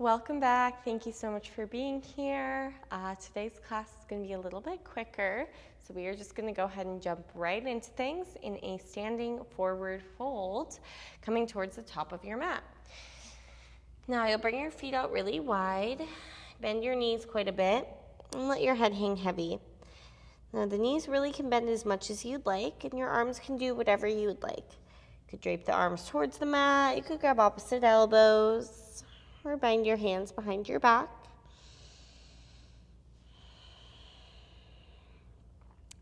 Welcome back. Thank you so much for being here. Today's class is going to be a little bit quicker, so we are just going to go ahead and jump right into things in a standing forward fold, coming towards the top of your mat. Now you'll bring your feet out really wide, bend your knees quite a bit, and let your head hang heavy. Now the knees really can bend as much as you'd like, and your arms can do whatever you would like. You could drape the arms towards the mat, you could grab opposite elbows, or bind your hands behind your back.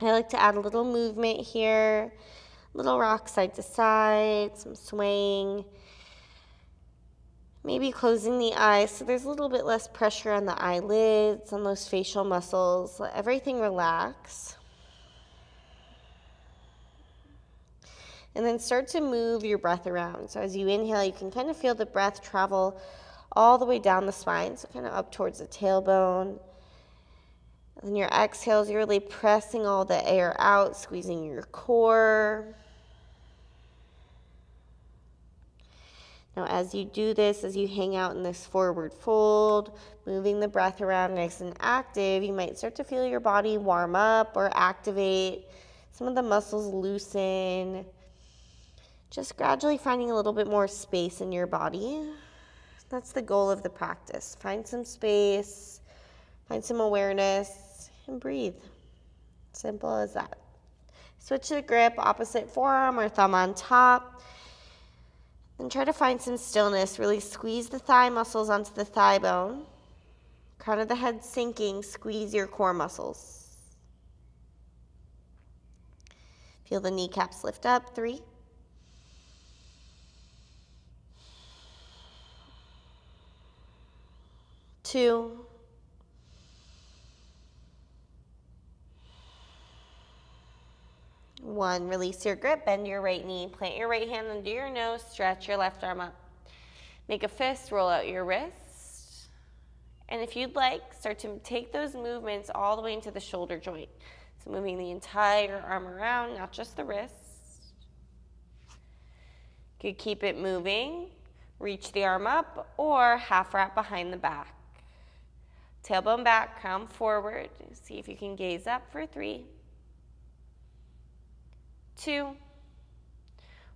I like to add a little movement here, little rock side to side, some swaying, maybe closing the eyes so there's a little bit less pressure on the eyelids, on those facial muscles. Let everything relax. And then start to move your breath around. So as you inhale, you can kind of feel the breath travel all the way down the spine, so kind of up towards the tailbone. And then your exhales, you're really pressing all the air out, squeezing your core. Now as you do this, as you hang out in this forward fold, moving the breath around nice and active, you might start to feel your body warm up or activate. Some of the muscles loosen. Just gradually finding a little bit more space in your body. That's the goal of the practice. Find some space, find some awareness, and breathe. Simple as that. Switch the grip, opposite forearm or thumb on top. And try to find some stillness. Really squeeze the thigh muscles onto the thigh bone. Crown of the head sinking, squeeze your core muscles. Feel the kneecaps lift up. 3, 2, 1. Release your grip, bend your right knee, plant your right hand under your nose, stretch your left arm up. Make a fist, roll out your wrist. And if you'd like, start to take those movements all the way into the shoulder joint. So moving the entire arm around, not just the wrist. You could keep it moving, reach the arm up, or half wrap behind the back. Tailbone back, crown forward. See if you can gaze up for 3, 2,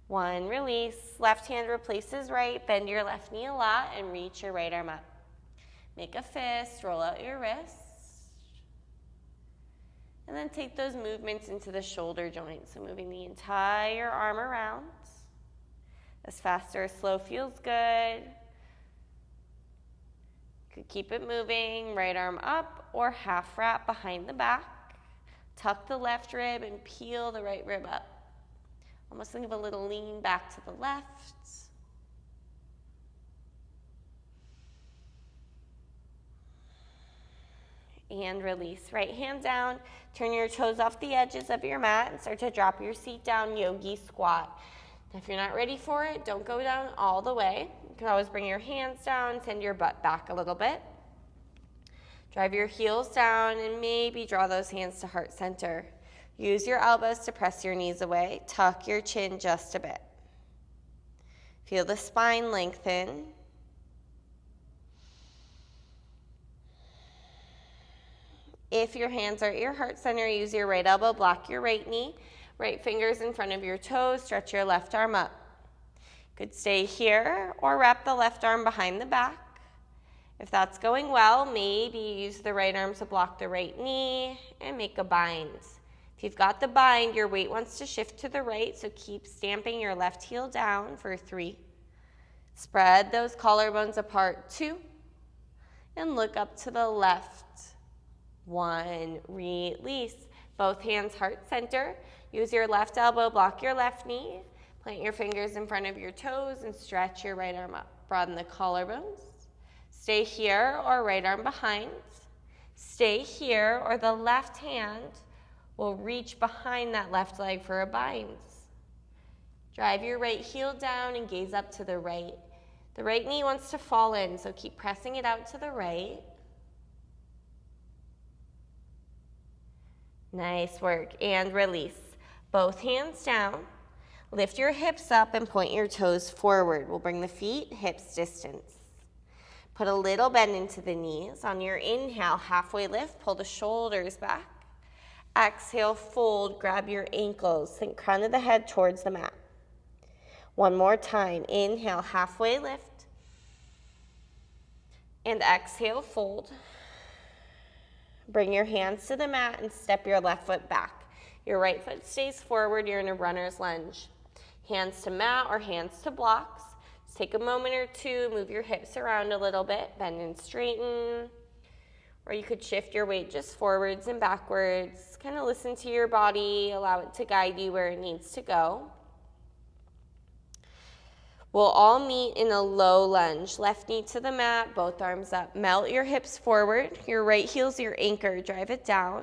1. Release. Left hand replaces right. Bend your left knee a lot and reach your right arm up. Make a fist. Roll out your wrist. And then take those movements into the shoulder joint. So moving the entire arm around. As fast or as slow feels good. Could keep it moving. Right arm up or half wrap behind the back. Tuck the left rib and peel the right rib up. Almost think of a little lean back to the left. And release. Right hand down. Turn your toes off the edges of your mat and start to drop your seat down, yogi squat. Now, if you're not ready for it, don't go down all the way. You can always bring your hands down, send your butt back a little bit. Drive your heels down and maybe draw those hands to heart center. Use your elbows to press your knees away. Tuck your chin just a bit. Feel the spine lengthen. If your hands are at your heart center, use your right elbow, block your right knee. Right fingers in front of your toes, stretch your left arm up. Could stay here or wrap the left arm behind the back. If that's going well, maybe use the right arm to block the right knee and make a bind. If you've got the bind, your weight wants to shift to the right, so keep stamping your left heel down for 3. Spread those collarbones apart, 2. And look up to the left. 1. Release. Both hands heart center. Use your left elbow, block your left knee. Plant your fingers in front of your toes and stretch your right arm up. Broaden the collarbones. Stay here or right arm behind. Stay here or the left hand will reach behind that left leg for a bind. Drive your right heel down and gaze up to the right. The right knee wants to fall in, so keep pressing it out to the right. Nice work. And release. Both hands down. Lift your hips up and point your toes forward. We'll bring the feet hips distance. Put a little bend into the knees. On your inhale, halfway lift, pull the shoulders back. Exhale, fold, grab your ankles, sink crown of the head towards the mat. One more time. Inhale, halfway lift. And exhale, fold. Bring your hands to the mat and step your left foot back. Your right foot stays forward. You're in a runner's lunge. Hands to mat or hands to blocks. Just take a moment or two, move your hips around a little bit, bend and straighten. Or you could shift your weight just forwards and backwards. Kind of listen to your body, allow it to guide you where it needs to go. We'll all meet in a low lunge. Left knee to the mat, both arms up. Melt your hips forward. Your right heel's your anchor. Drive it down.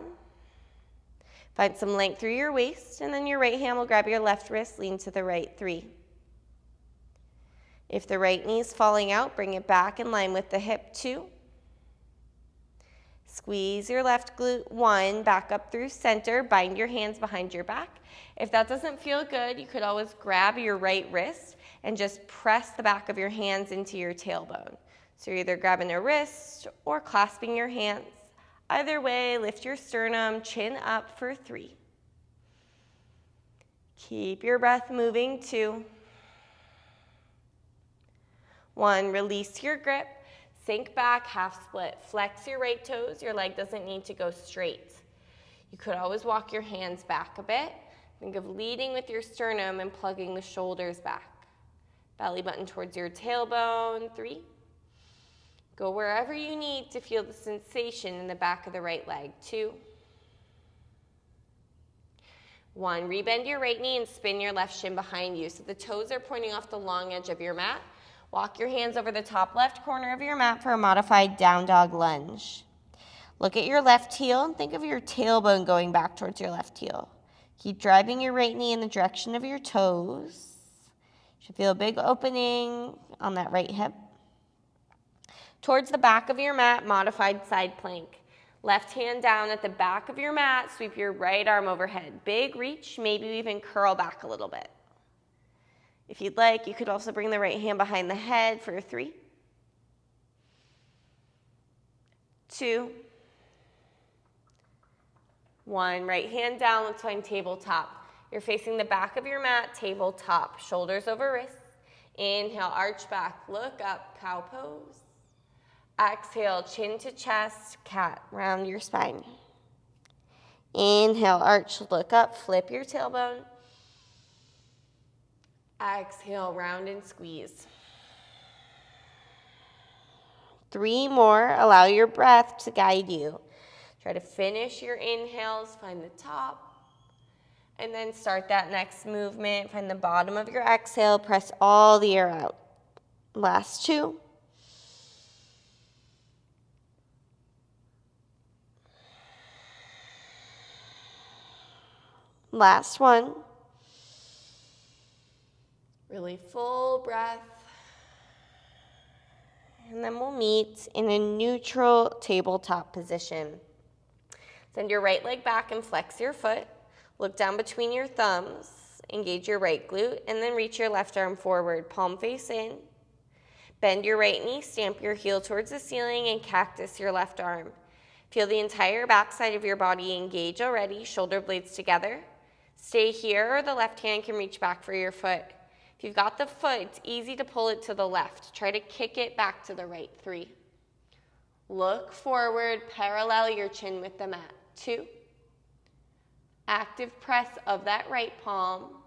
Find some length through your waist, and then your right hand will grab your left wrist, lean to the right, 3. If the right knee's falling out, bring it back in line with the hip, 2. Squeeze your left glute, 1. Back up through center. Bind your hands behind your back. If that doesn't feel good, you could always grab your right wrist and just press the back of your hands into your tailbone. So you're either grabbing a wrist or clasping your hands. Either way, lift your sternum, chin up for 3. Keep your breath moving, 2. 1, release your grip, sink back, half split. Flex your right toes, your leg doesn't need to go straight. You could always walk your hands back a bit. Think of leading with your sternum and plugging the shoulders back. Belly button towards your tailbone, 3. Go wherever you need to feel the sensation in the back of the right leg, 2. 1, rebend your right knee and spin your left shin behind you so the toes are pointing off the long edge of your mat. Walk your hands over the top left corner of your mat for a modified down dog lunge. Look at your left heel and think of your tailbone going back towards your left heel. Keep driving your right knee in the direction of your toes. You should feel a big opening on that right hip. Towards the back of your mat, modified side plank. Left hand down at the back of your mat, sweep your right arm overhead. Big reach, maybe even curl back a little bit. If you'd like, you could also bring the right hand behind the head for 3, 2, 1. Right hand down, let's find tabletop. You're facing the back of your mat, tabletop. Shoulders over wrists. Inhale, arch back, look up, cow pose. Exhale, chin to chest, cat, round your spine. Inhale, arch, look up, flip your tailbone. Exhale, round and squeeze. 3 more, allow your breath to guide you. Try to finish your inhales, find the top, and then start that next movement. Find the bottom of your exhale, press all the air out. Last 2. Last 1. Really full breath. And then we'll meet in a neutral tabletop position. Send your right leg back and flex your foot. Look down between your thumbs. Engage your right glute and then reach your left arm forward. Palm face in. Bend your right knee, stamp your heel towards the ceiling and cactus your left arm. Feel the entire backside of your body engage already, shoulder blades together. Stay here or the left hand can reach back for your foot. If you've got the foot, it's easy to pull it to the left. Try to kick it back to the right, 3. Look forward, parallel your chin with the mat, 2. Active press of that right palm,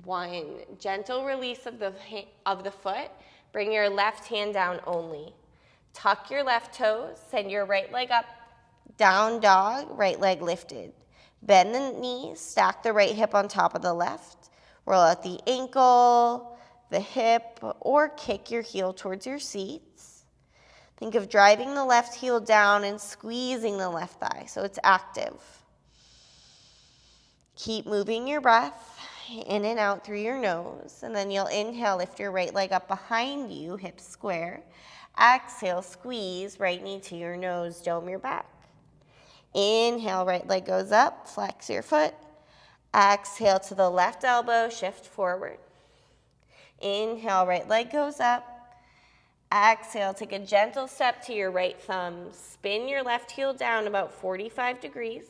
1. Gentle release of the foot. Bring your left hand down only. Tuck your left toes, send your right leg up, down dog, right leg lifted. Bend the knees, stack the right hip on top of the left. Roll out the ankle, the hip, or kick your heel towards your seats. Think of driving the left heel down and squeezing the left thigh so it's active. Keep moving your breath in and out through your nose, and then you'll inhale, lift your right leg up behind you, hips square. Exhale, squeeze, right knee to your nose, dome your back. Inhale, right leg goes up, flex your foot. Exhale to the left elbow, shift forward. Inhale, right leg goes up. Exhale, take a gentle step to your right thumb. Spin your left heel down about 45 degrees,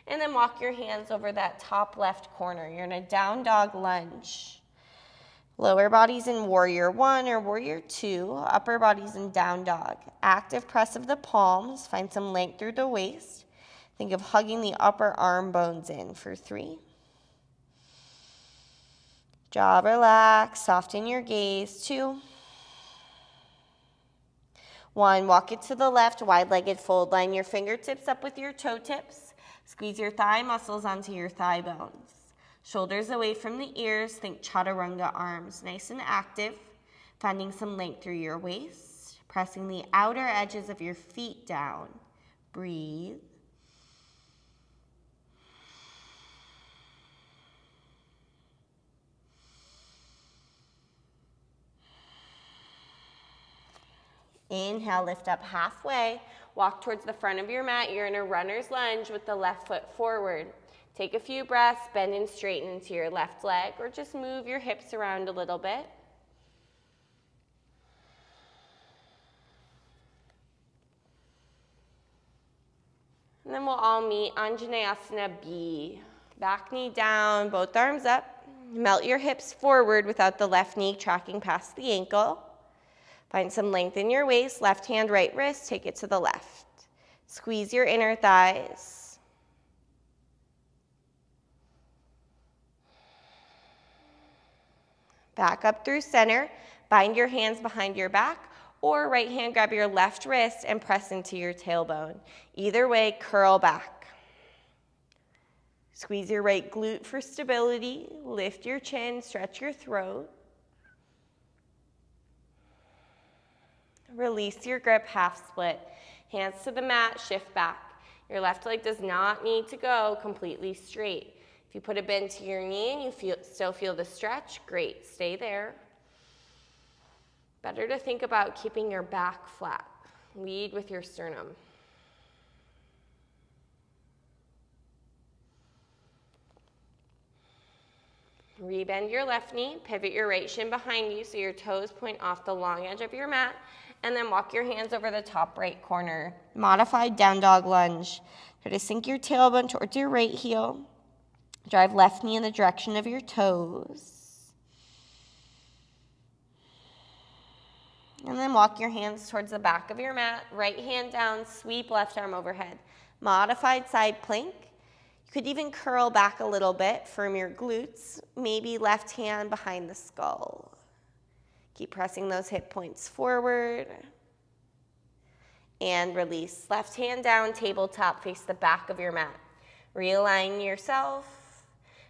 and then walk your hands over that top left corner. You're in a down dog lunge. Lower body's in warrior 1 or warrior 2. Upper body's in down dog. Active press of the palms. Find some length through the waist. Think of hugging the upper arm bones in for 3. Jaw relax, soften your gaze. 2. 1, walk it to the left, wide-legged fold. Line your fingertips up with your toe tips. Squeeze your thigh muscles onto your thigh bones. Shoulders away from the ears. Think chaturanga arms, nice and active. Finding some length through your waist. Pressing the outer edges of your feet down. Breathe. Inhale, lift up halfway. Walk towards the front of your mat. You're in a runner's lunge with the left foot forward. Take a few breaths, bend and straighten into your left leg, or just move your hips around a little bit. And then we'll all meet Anjaneyasana B. Back knee down, both arms up. Melt your hips forward without the left knee tracking past the ankle. Find some length in your waist, left hand, right wrist, take it to the left. Squeeze your inner thighs. Back up through center, bind your hands behind your back, or right hand grab your left wrist and press into your tailbone. Either way, curl back. Squeeze your right glute for stability, lift your chin, stretch your throat. Release your grip, half split. Hands to the mat, shift back. Your left leg does not need to go completely straight. If you put a bend to your knee and you still feel the stretch, great, stay there. Better to think about keeping your back flat. Lead with your sternum. Rebend your left knee, pivot your right shin behind you so your toes point off the long edge of your mat, and then walk your hands over the top right corner. Modified down dog lunge. Try to sink your tailbone towards your right heel. Drive left knee in the direction of your toes. And then walk your hands towards the back of your mat. Right hand down, sweep left arm overhead. Modified side plank. You could even curl back a little bit, firm your glutes, maybe left hand behind the skull. Keep pressing those hip points forward. And release. Left hand down, tabletop, face the back of your mat. Realign yourself.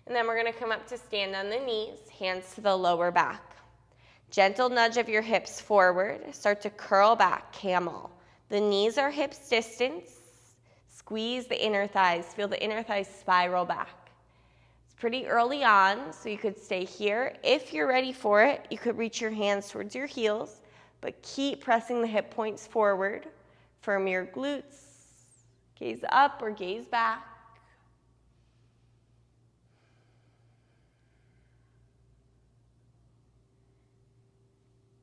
And then we're going to come up to stand on the knees, hands to the lower back. Gentle nudge of your hips forward. Start to curl back, camel. The knees are hips distance. Squeeze the inner thighs. Feel the inner thighs spiral back. It's pretty early on, so you could stay here. If you're ready for it, you could reach your hands towards your heels, but keep pressing the hip points forward. Firm your glutes. Gaze up or gaze back.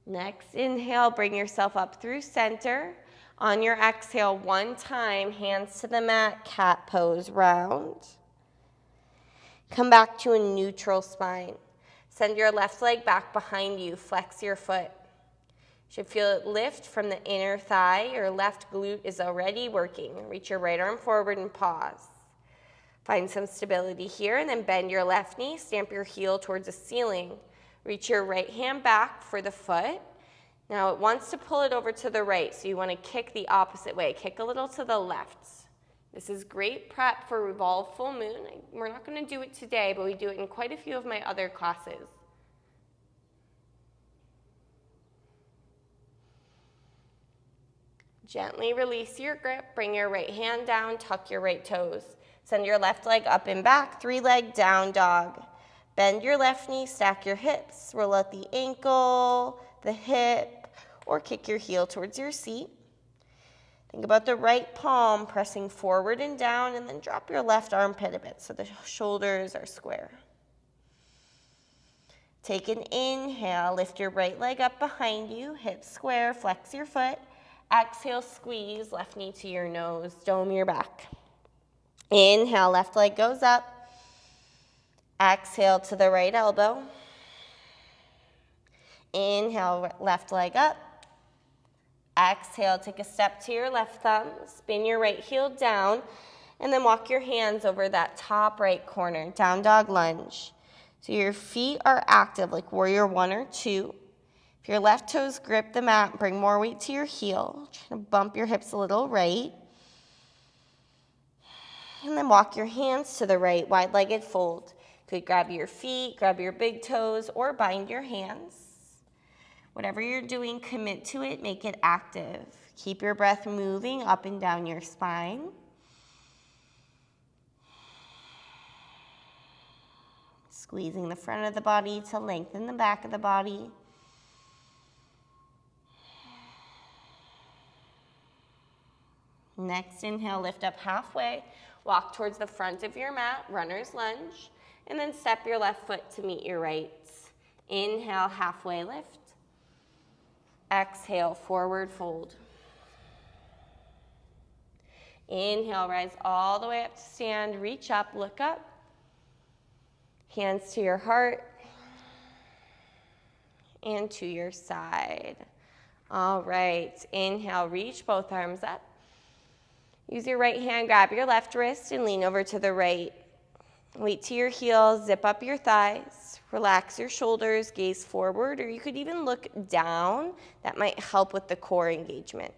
Next, inhale, bring yourself up through center. On your exhale, one time, hands to the mat, cat pose, round. Come back to a neutral spine. Send your left leg back behind you, flex your foot. You should feel it lift from the inner thigh. Your left glute is already working. Reach your right arm forward and pause. Find some stability here, and then bend your left knee, stamp your heel towards the ceiling. Reach your right hand back for the foot. Now it wants to pull it over to the right, so you want to kick the opposite way. Kick a little to the left. This is great prep for Revolve Full Moon. We're not going to do it today, but we do it in quite a few of my other classes. Gently release your grip. Bring your right hand down. Tuck your right toes. Send your left leg up and back. 3-leg down dog. Bend your left knee. Stack your hips. Roll out the ankle, the hip, or kick your heel towards your seat. Think about the right palm pressing forward and down, and then drop your left armpit a bit so the shoulders are square. Take an inhale, lift your right leg up behind you, hips square, flex your foot. Exhale, squeeze, left knee to your nose, dome your back. Inhale, left leg goes up. Exhale to the right elbow. Inhale, left leg up. Exhale, take a step to your left thumb, spin your right heel down, and then walk your hands over that top right corner, down dog lunge. So your feet are active like warrior 1 or 2. If your left toes grip the mat, bring more weight to your heel. Try to bump your hips a little right. And then walk your hands to the right, wide-legged fold. You could grab your feet, grab your big toes, or bind your hands. Whatever you're doing, commit to it, make it active. Keep your breath moving up and down your spine. Squeezing the front of the body to lengthen the back of the body. Next inhale, lift up halfway. Walk towards the front of your mat, runner's lunge, and then step your left foot to meet your right. Inhale, halfway lift. Exhale, forward fold. Inhale, rise all the way up to stand. Reach up, look up. Hands to your heart and to your side. All right, inhale, reach both arms up. Use your right hand, grab your left wrist, and lean over to the right. Weight to your heels, zip up your thighs, relax your shoulders, gaze forward, or you could even look down. That might help with the core engagement.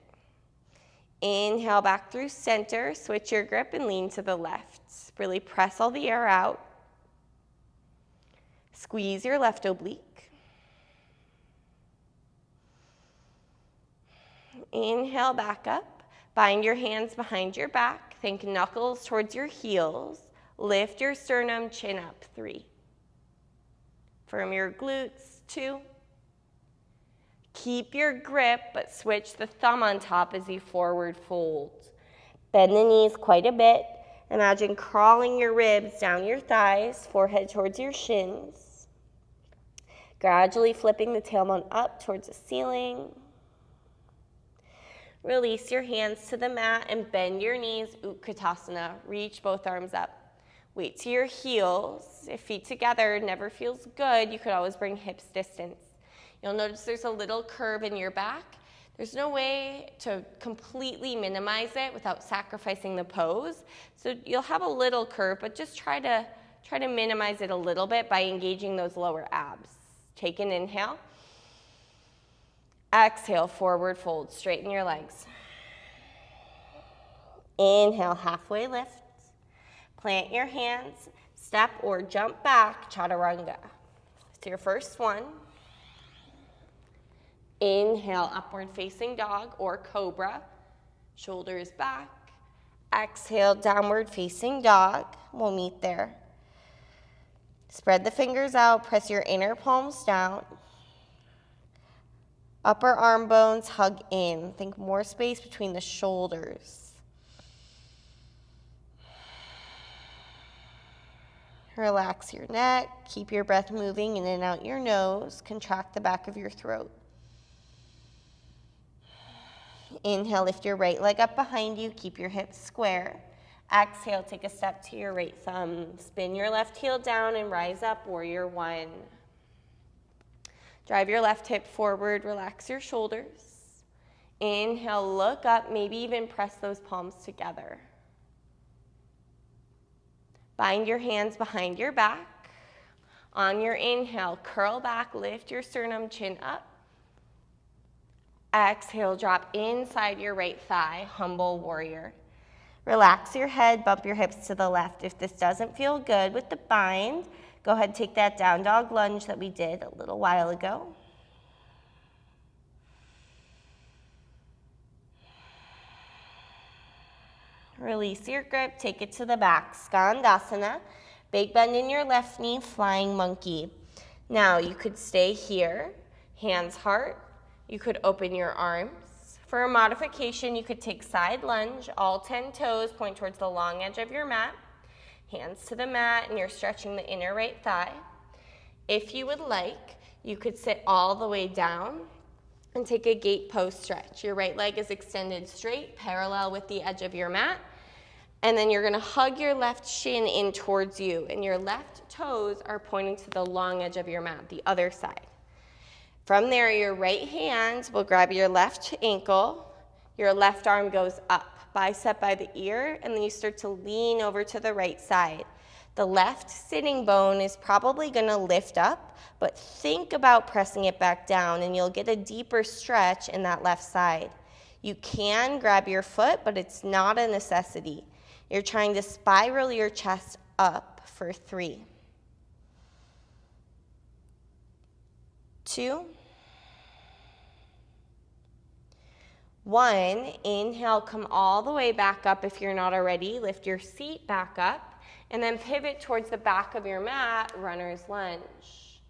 Inhale back through center, switch your grip and lean to the left. Really press all the air out. Squeeze your left oblique. Inhale back up. Bind your hands behind your back. Think knuckles towards your heels. Lift your sternum, chin up, 3. Firm your glutes, 2. Keep your grip, but switch the thumb on top as you forward fold. Bend the knees quite a bit. Imagine crawling your ribs down your thighs, forehead towards your shins. Gradually flipping the tailbone up towards the ceiling. Release your hands to the mat and bend your knees, Utkatasana. Reach both arms up. Weight to your heels. If feet together never feels good, you could always bring hips distance. You'll notice there's a little curve in your back. There's no way to completely minimize it without sacrificing the pose. So you'll have a little curve, but just try to minimize it a little bit by engaging those lower abs. Take an inhale. Exhale, forward fold. Straighten your legs. Inhale, halfway lift. Plant your hands, step or jump back, chaturanga. It's your first one. Inhale, upward facing dog or cobra. Shoulders back. Exhale, downward facing dog. We'll meet there. Spread the fingers out, press your inner palms down. Upper arm bones hug in. Think more space between the shoulders. Relax your neck. Keep your breath moving in and out your nose. Contract the back of your throat. Inhale, lift your right leg up behind you. Keep your hips square. Exhale, take a step to your right thumb. Spin your left heel down and rise up, warrior 1. Drive your left hip forward. Relax your shoulders. Inhale, look up. Maybe even press those palms together. Bind your hands behind your back. On your inhale, curl back, lift your sternum, chin up. Exhale, drop inside your right thigh, humble warrior. Relax your head, bump your hips to the left. If this doesn't feel good with the bind, go ahead and take that down dog lunge that we did a little while ago. Release your grip, take it to the back. Skandasana, big bend in your left knee, flying monkey. Now you could stay here, hands heart. You could open your arms. For a modification, you could take side lunge, all 10 toes point towards the long edge of your mat. Hands to the mat, and you're stretching the inner right thigh. If you would like, you could sit all the way down and take a gate post stretch. Your right leg is extended straight, parallel with the edge of your mat. And then you're gonna hug your left shin in towards you, and your left toes are pointing to the long edge of your mat, the other side. From there, your right hand will grab your left ankle, your left arm goes up, bicep by the ear, and then you start to lean over to the right side. The left sitting bone is probably gonna lift up, but think about pressing it back down, and you'll get a deeper stretch in that left side. You can grab your foot, but it's not a necessity. You're trying to spiral your chest up for 3, 2, 1. Inhale, come all the way back up if you're not already. Lift your seat back up, and then pivot towards the back of your mat, runner's lunge.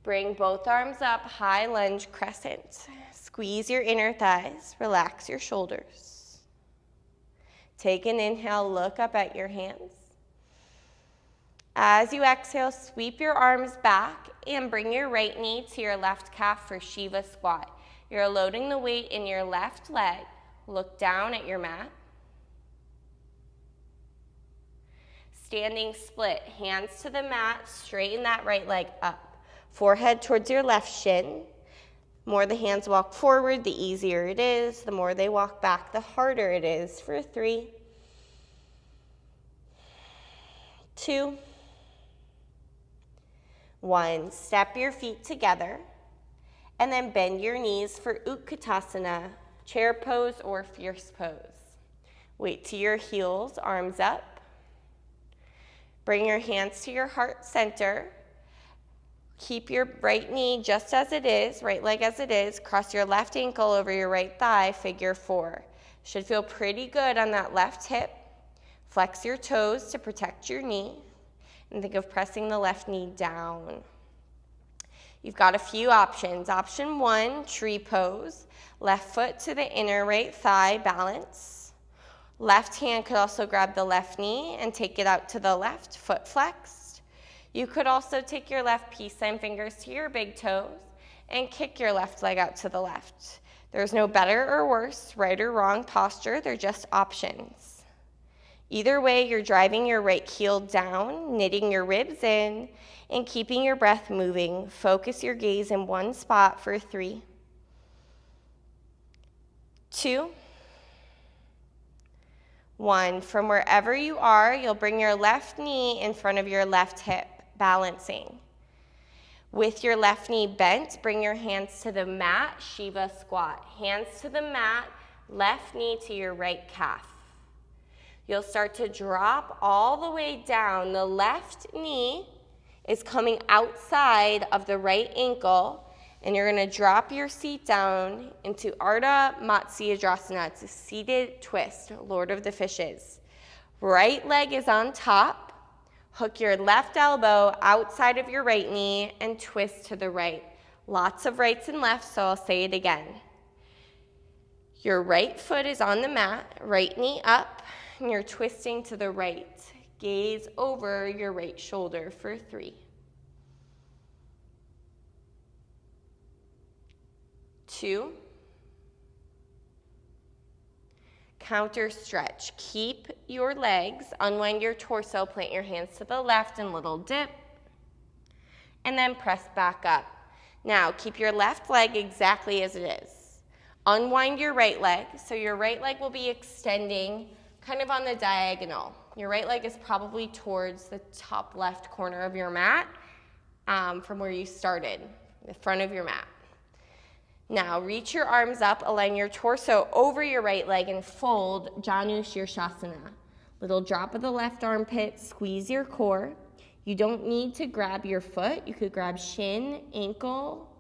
Bring both arms up, high lunge crescent. Squeeze your inner thighs, relax your shoulders. Take an inhale, look up at your hands. As you exhale, sweep your arms back and bring your right knee to your left calf for Shiva squat. You're loading the weight in your left leg. Look down at your mat. Standing split, hands to the mat, straighten that right leg up. Forehead towards your left shin. The more the hands walk forward, the easier it is. The more they walk back, the harder it is. For 3, 2, 1. Step your feet together, and then bend your knees for Utkatasana, chair pose or fierce pose. Weight to your heels, arms up. Bring your hands to your heart center. Keep your right knee just as it is, right leg as it is. Cross your left ankle over your right thigh, figure 4. Should feel pretty good on that left hip. Flex your toes to protect your knee. And think of pressing the left knee down. You've got a few options. Option 1, tree pose. Left foot to the inner right thigh, balance. Left hand could also grab the left knee and take it out to the left, foot flexed. You could also take your left peace sign fingers to your big toes and kick your left leg out to the left. There's no better or worse, right or wrong posture, they're just options. Either way, you're driving your right heel down, knitting your ribs in, and keeping your breath moving. Focus your gaze in one spot for 3, 2, 1. From wherever you are, you'll bring your left knee in front of your left hip, balancing. With your left knee bent, bring your hands to the mat, Shiva squat. Hands to the mat, left knee to your right calf. You'll start to drop all the way down. The left knee is coming outside of the right ankle, and you're gonna drop your seat down into Ardha Matsyadrasana. It's a seated twist, Lord of the Fishes. Right leg is on top. Hook your left elbow outside of your right knee and twist to the right. Lots of rights and lefts, so I'll say it again. Your right foot is on the mat, right knee up, and you're twisting to the right. Gaze over your right shoulder for 3, 2, counter stretch. Keep your legs, unwind your torso, plant your hands to the left and little dip, and then press back up. Now, keep your left leg exactly as it is. Unwind your right leg, so your right leg will be extending kind of on the diagonal. Your right leg is probably towards the top left corner of your mat from where you started, the front of your mat. Now, reach your arms up, align your torso over your right leg and fold Janu Shirshasana. Little drop of the left armpit, squeeze your core. You don't need to grab your foot. You could grab shin, ankle.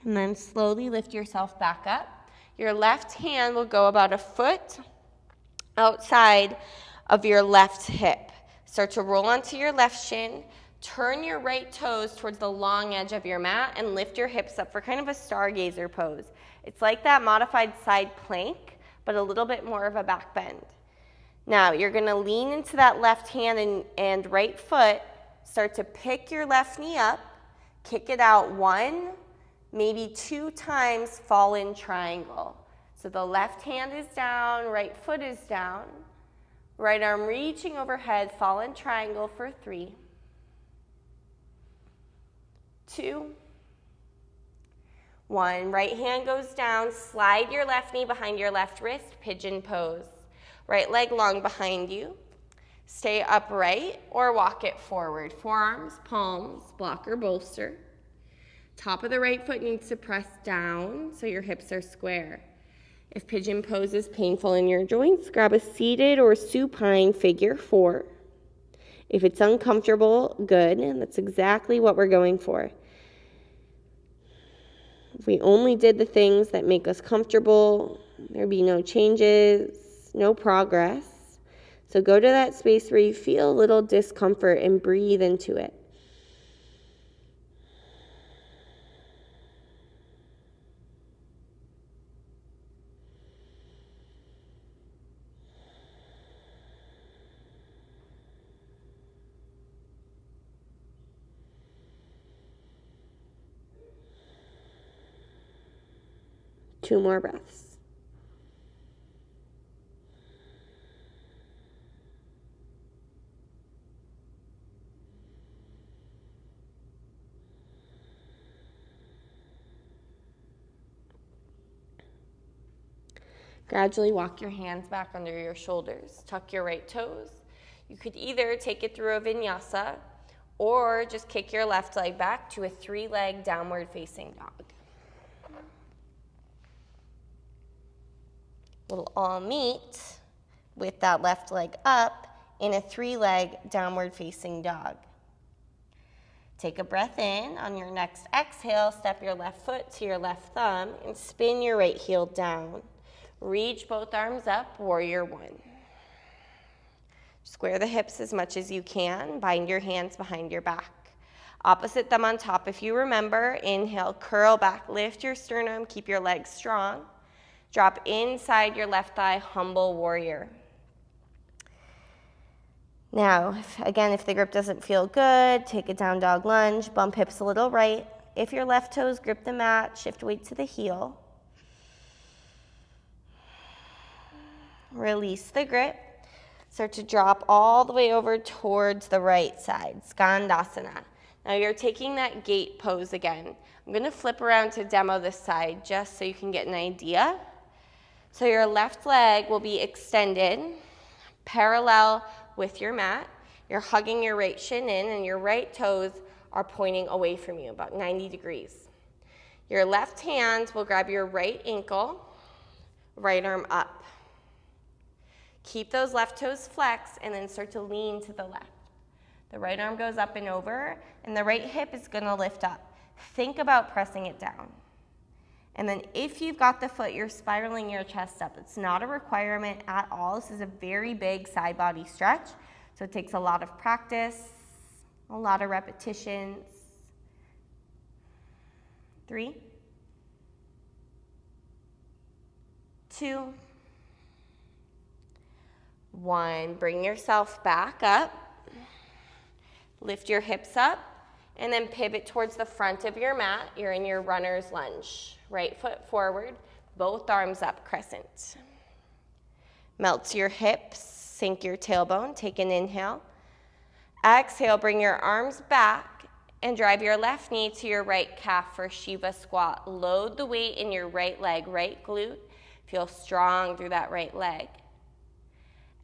And then slowly lift yourself back up. Your left hand will go about a foot outside of your left hip. Start to roll onto your left shin. Turn your right toes towards the long edge of your mat and lift your hips up for kind of a stargazer pose. It's like that modified side plank, but a little bit more of a back bend. Now, you're gonna lean into that left hand and right foot, start to pick your left knee up, kick it out 1, maybe 2 times, fall in triangle. So the left hand is down, right foot is down, right arm reaching overhead, fall in triangle for 3, 2, 1. Right hand goes down, slide your left knee behind your left wrist, pigeon pose. Right leg long behind you. Stay upright or walk it forward. Forearms, palms, block or bolster. Top of the right foot needs to press down so your hips are square. If pigeon pose is painful in your joints, grab a seated or supine figure 4. If it's uncomfortable, good, and that's exactly what we're going for. If we only did the things that make us comfortable, there'd be no changes, no progress. So go to that space where you feel a little discomfort and breathe into it. Two more breaths. Gradually walk your hands back under your shoulders. Tuck your right toes. You could either take it through a vinyasa or just kick your left leg back to a 3-leg downward facing dog. We'll all meet with that left leg up in a 3-leg downward facing dog. Take a breath in. On your next exhale, step your left foot to your left thumb and spin your right heel down. Reach both arms up, warrior 1. Square the hips as much as you can. Bind your hands behind your back. Opposite thumb on top if you remember. Inhale, curl back, lift your sternum, keep your legs strong. Drop inside your left thigh, humble warrior. Now, if the grip doesn't feel good, take a down dog lunge, bump hips a little right. If your left toes grip the mat, shift weight to the heel. Release the grip. Start to drop all the way over towards the right side, Skandasana. Now you're taking that gate pose again. I'm going to flip around to demo this side just so you can get an idea. So your left leg will be extended parallel with your mat. You're hugging your right shin in and your right toes are pointing away from you, about 90 degrees. Your left hand will grab your right ankle, right arm up. Keep those left toes flexed and then start to lean to the left. The right arm goes up and over and the right hip is going to lift up. Think about pressing it down. And then if you've got the foot, you're spiraling your chest up. It's not a requirement at all. This is a very big side body stretch. So it takes a lot of practice, a lot of repetitions. 3, 2, 1. Bring yourself back up. Lift your hips up and then pivot towards the front of your mat. You're in your runner's lunge. Right foot forward, both arms up, crescent. Melt your hips, sink your tailbone, take an inhale. Exhale, bring your arms back and drive your left knee to your right calf for Shiva squat. Load the weight in your right leg, right glute. Feel strong through that right leg.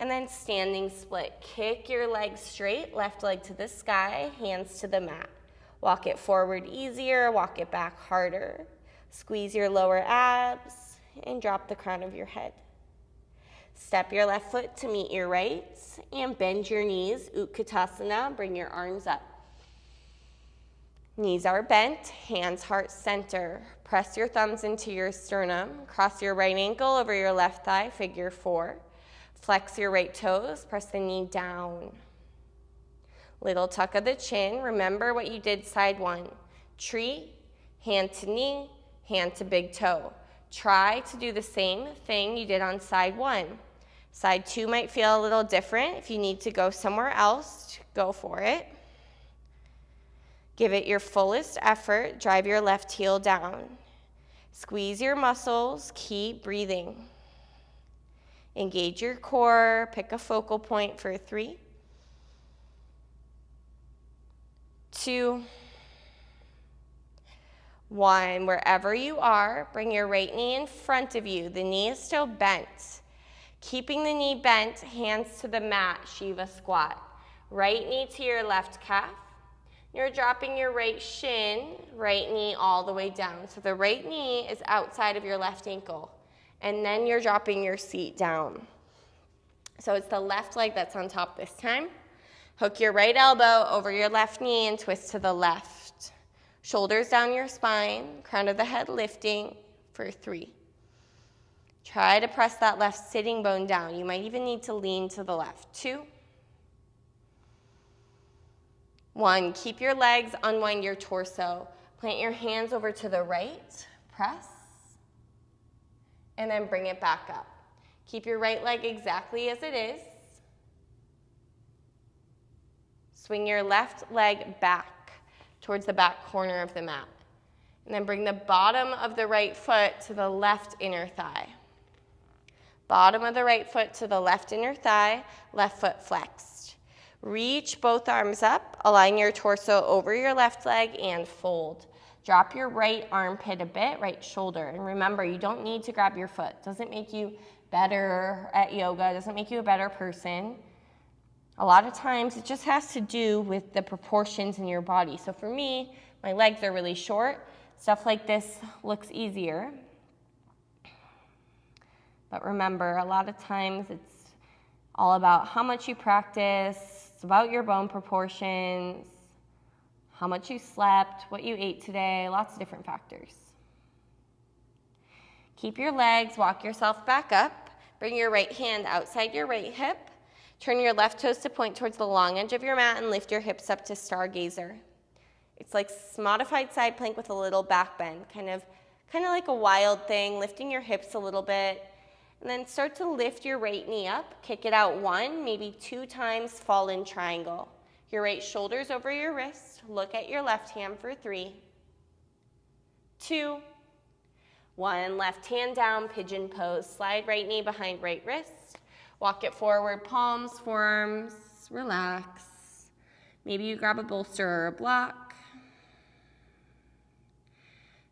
And then standing split. Kick your legs straight, left leg to the sky, hands to the mat. Walk it forward easier, walk it back harder. Squeeze your lower abs and drop the crown of your head. Step your left foot to meet your right and bend your knees, Utkatasana, bring your arms up. Knees are bent, hands heart center. Press your thumbs into your sternum, cross your right ankle over your left thigh, figure 4. Flex your right toes, press the knee down. Little tuck of the chin. Remember what you did side one. Tree, hand to knee, hand to big toe. Try to do the same thing you did on side one. Side two might feel a little different. If you need to go somewhere else, go for it. Give it your fullest effort. Drive your left heel down. Squeeze your muscles. Keep breathing. Engage your core. Pick a focal point for 3, 2, 1. Wherever you are, bring your right knee in front of you. The knee is still bent. Keeping the knee bent, hands to the mat, Shiva squat. Right knee to your left calf. You're dropping your right shin, right knee all the way down. So the right knee is outside of your left ankle. And then you're dropping your seat down. So it's the left leg that's on top this time. Hook your right elbow over your left knee and twist to the left. Shoulders down your spine, crown of the head lifting for 3. Try to press that left sitting bone down. You might even need to lean to the left. 2, 1. Keep your legs, unwind your torso. Plant your hands over to the right, press, and then bring it back up. Keep your right leg exactly as it is. Swing your left leg back towards the back corner of the mat. And then bring the bottom of the right foot to the left inner thigh. Bottom of the right foot to the left inner thigh, left foot flexed. Reach both arms up, align your torso over your left leg and fold. Drop your right armpit a bit, right shoulder. And remember, you don't need to grab your foot. It doesn't make you better at yoga. It doesn't make you a better person. A lot of times it just has to do with the proportions in your body. So for me, my legs are really short. Stuff like this looks easier. But remember, a lot of times it's all about how much you practice. It's about your bone proportions, how much you slept, what you ate today, lots of different factors. Keep your legs, walk yourself back up. Bring your right hand outside your right hip. Turn your left toes to point towards the long edge of your mat and lift your hips up to stargazer. It's like modified side plank with a little back bend, kind of like a wild thing, lifting your hips a little bit. And then start to lift your right knee up, kick it out 1, maybe 2 times, fall in triangle. Your right shoulder's over your wrist. Look at your left hand for 3, 2, 1. Left hand down, pigeon pose. Slide right knee behind right wrist. Walk it forward, palms, forearms, relax. Maybe you grab a bolster or a block.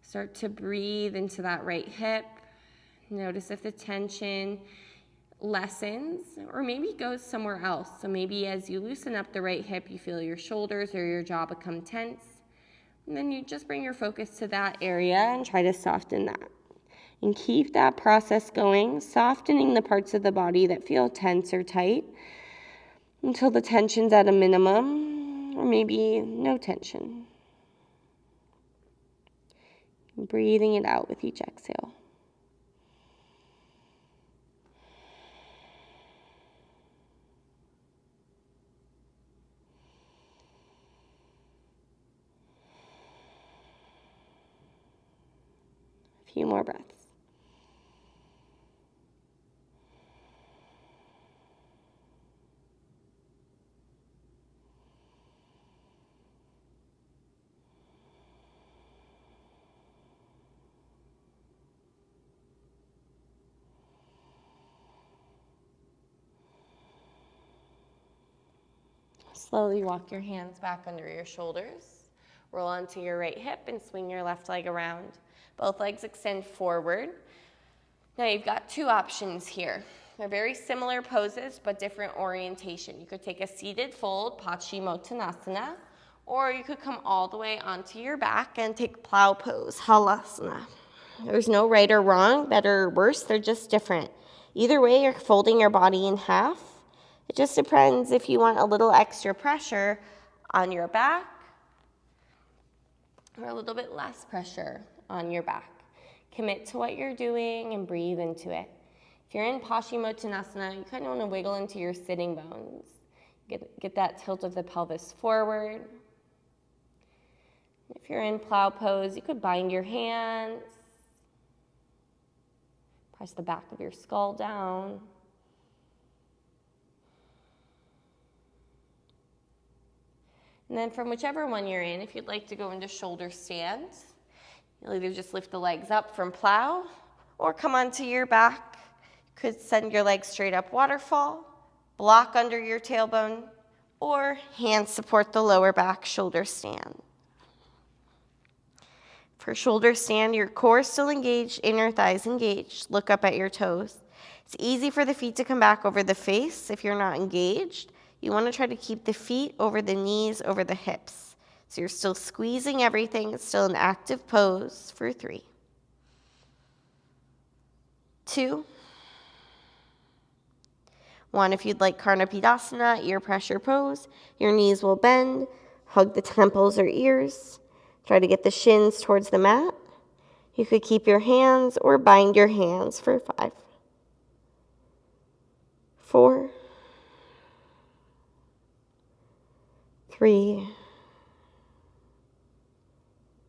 Start to breathe into that right hip. Notice if the tension lessens or maybe goes somewhere else. So maybe as you loosen up the right hip, you feel your shoulders or your jaw become tense. And then you just bring your focus to that area and try to soften that. And keep that process going, softening the parts of the body that feel tense or tight until the tension's at a minimum or maybe no tension. Breathing it out with each exhale. A few more breaths. Slowly walk your hands back under your shoulders. Roll onto your right hip and swing your left leg around. Both legs extend forward. Now you've got 2 options here. They're very similar poses, but different orientation. You could take a seated fold, Paschimottanasana, or you could come all the way onto your back and take plow pose, Halasana. There's no right or wrong, better or worse, they're just different. Either way, you're folding your body in half. It just depends if you want a little extra pressure on your back or a little bit less pressure on your back. Commit to what you're doing and breathe into it. If you're in Paschimottanasana, you kind of want to wiggle into your sitting bones. Get that tilt of the pelvis forward. If you're in plow pose, you could bind your hands. Press the back of your skull down. And then from whichever one you're in, if you'd like to go into shoulder stand, you'll either just lift the legs up from plow or come onto your back. You could send your legs straight up waterfall, block under your tailbone, or hands support the lower back, shoulder stand. For shoulder stand, your core still engaged, inner thighs engaged. Look up at your toes. It's easy for the feet to come back over the face if you're not engaged. You want to try to keep the feet over the knees, over the hips. So you're still squeezing everything. It's still an active pose for 3, 2, 1. If you'd like Karnapidasana, ear pressure pose, your knees will bend. Hug the temples or ears. Try to get the shins towards the mat. You could keep your hands or bind your hands for 5, 4, 3,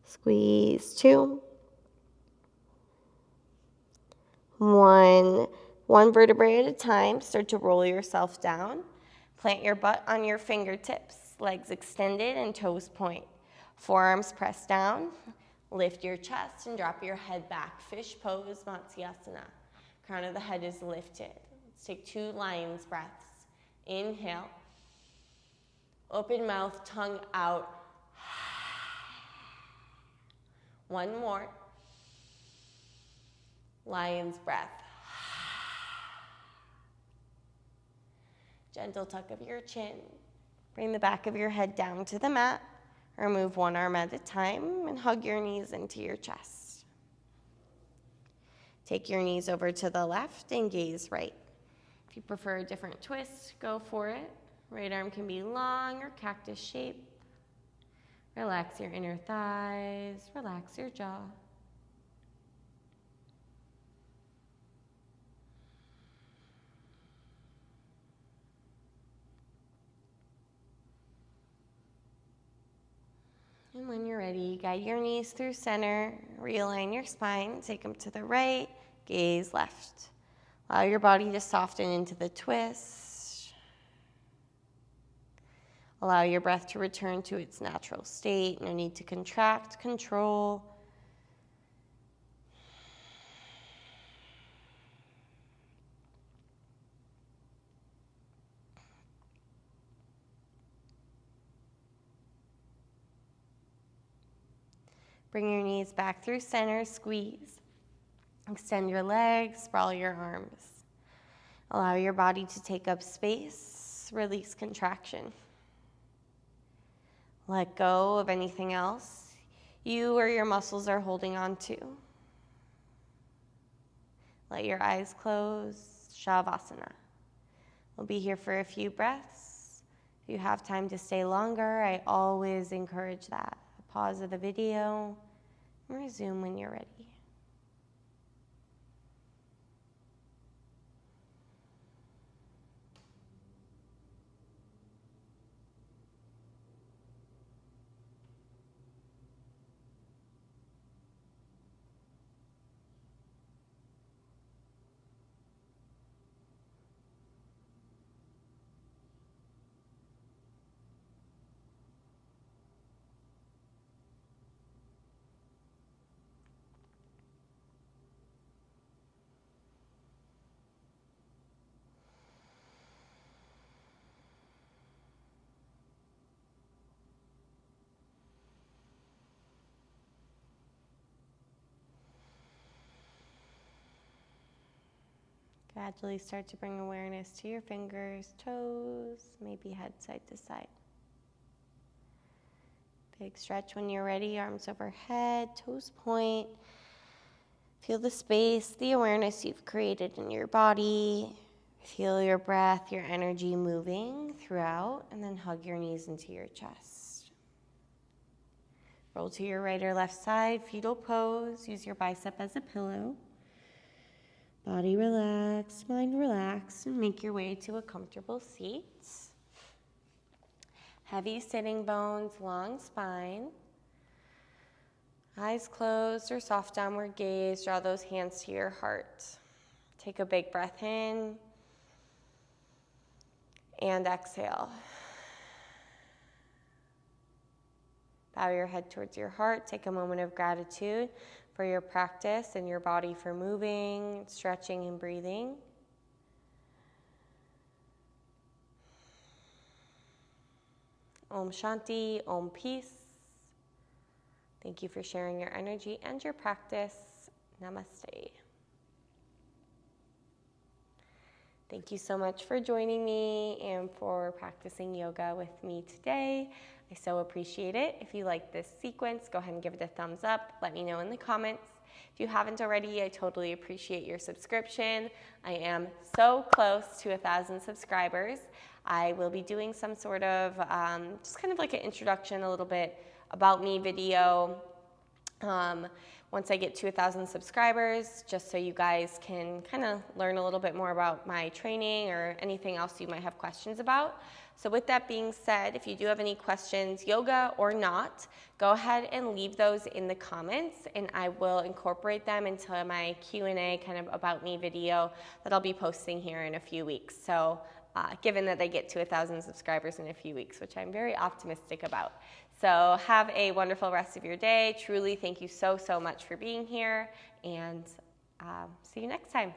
squeeze 2, 1. One vertebrae at a time. Start to roll yourself down. Plant your butt on your fingertips, legs extended and toes point. Forearms press down. Lift your chest and drop your head back. Fish pose, Matsyasana. Crown of the head is lifted. Let's take 2 lion's breaths. Inhale. Open mouth, tongue out. 1 more. Lion's breath. Gentle tuck of your chin. Bring the back of your head down to the mat, or move 1 arm at a time and hug your knees into your chest. Take your knees over to the left and gaze right. If you prefer a different twist, go for it. Right arm can be long or cactus shape. Relax your inner thighs, relax your jaw. And when you're ready, guide your knees through center, realign your spine, take them to the right, gaze left. Allow your body to soften into the twist. Allow your breath to return to its natural state. No need to contract, control. Bring your knees back through center, squeeze. Extend your legs, sprawl your arms. Allow your body to take up space, release contraction. Let go of anything else you or your muscles are holding on to. Let your eyes close, Shavasana. We'll be here for a few breaths. If you have time to stay longer, I always encourage that. Pause of the video and resume when you're ready. Gradually start to bring awareness to your fingers, toes, maybe head side to side. Big stretch when you're ready, arms overhead, toes point. Feel the space, the awareness you've created in your body. Feel your breath, your energy moving throughout, and then hug your knees into your chest. Roll to your right or left side, fetal pose. Use your bicep as a pillow. Body relax, mind relax, and make your way to a comfortable seat. Heavy sitting bones, long spine. Eyes closed or soft downward gaze. Draw those hands to your heart. Take a big breath in and exhale. Bow your head towards your heart. Take a moment of gratitude for your practice and your body for moving, stretching, and breathing. Om Shanti, Om Peace. Thank you for sharing your energy and your practice. Namaste. Thank you so much for joining me and for practicing yoga with me today. I so appreciate it. If you like this sequence, go ahead and give it a thumbs up. Let me know in the comments. If you haven't already, I totally appreciate your subscription. I am so close to 1,000 subscribers. I will be doing some sort of just kind of like an introduction, a little bit about me video once I get to 1,000 subscribers, just so you guys can kind of learn a little bit more about my training or anything else you might have questions about. So with that being said, if you do have any questions, yoga or not, go ahead and leave those in the comments and I will incorporate them into my Q&A kind of about me video that I'll be posting here in a few weeks. So given that they get to 1,000 subscribers in a few weeks, which I'm very optimistic about. So have a wonderful rest of your day. Truly, thank you so, so much for being here, and see you next time.